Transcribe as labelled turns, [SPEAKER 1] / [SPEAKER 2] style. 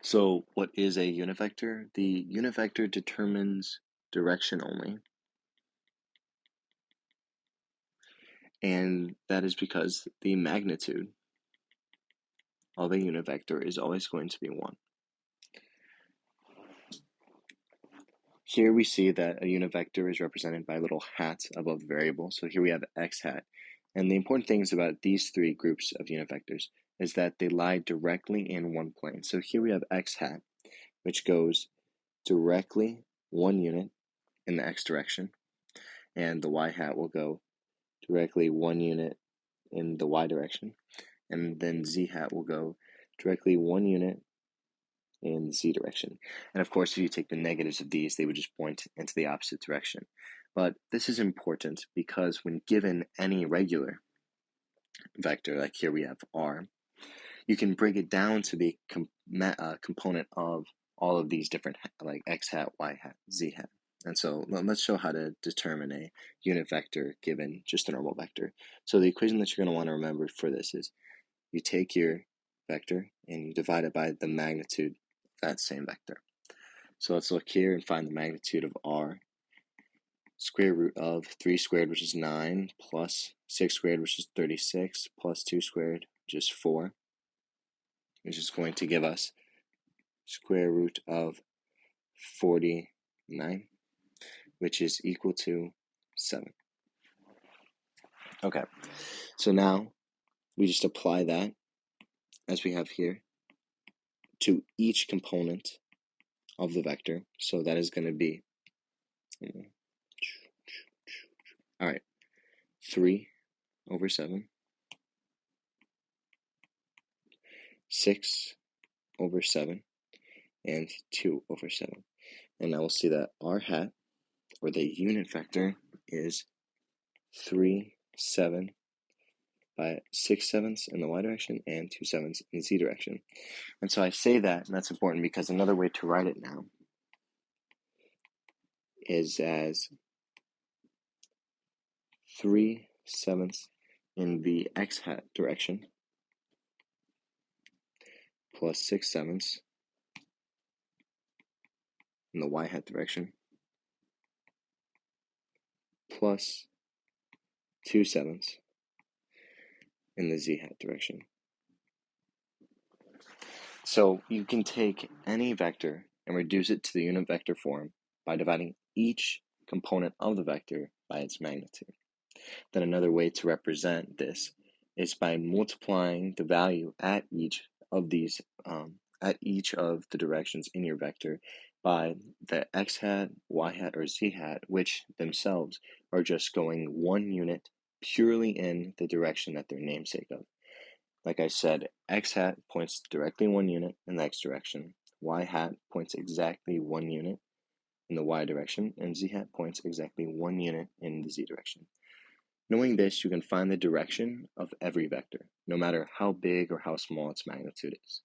[SPEAKER 1] So what is a unit vector? The unit vector determines direction only, and that is because the magnitude of a unit vector is always going to be 1. Here we see that a unit vector is represented by a little hat above the variable. So here we have x hat. And the important things about these three groups of unit vectors is that they lie directly in one plane. So here we have x hat, which goes directly 1 unit in the x direction, and the y hat will go directly 1 unit in the y direction, and then z hat will go directly 1 unit in the z direction. And of course, if you take the negatives of these, they would just point into the opposite direction. But this is important because when given any regular vector, like here we have r, you can break it down to be a component of all of these different, like x hat, y hat, z hat. And so let's show how to determine a unit vector given just a normal vector. So the equation that you're going to want to remember for this is you take your vector and you divide it by the magnitude of that same vector. So let's look here and find the magnitude of r. Square root of 3 squared, which is 9, plus 6 squared, which is 36, plus 2 squared, which is 4, which is going to give us square root of 49, which is equal to 7. Okay, so now we just apply that, as we have here, to each component of the vector. So that is going to be, all right, 3 over 7, 6 over 7, and 2 over 7. And now we'll see that r hat, or the unit vector, is 3, 7 by 6 sevenths in the y direction and 2 sevenths in the z direction. And so I say that, and that's important because another way to write it now is as 3 sevenths in the x hat direction plus 6 sevenths in the y hat direction plus 2 sevenths in the z hat direction. So you can take any vector and reduce it to the unit vector form by dividing each component of the vector by its magnitude. Then another way to represent this is by multiplying the value at each of these at each of the directions in your vector by the x hat, y hat, or z hat, which themselves are just going 1 unit purely in the direction that they're namesake of. Like I said, x hat points directly 1 unit in the x direction, y hat points exactly 1 unit in the y direction, and z hat points exactly 1 unit in the z direction. Knowing this, you can find the direction of every vector, no matter how big or how small its magnitude is.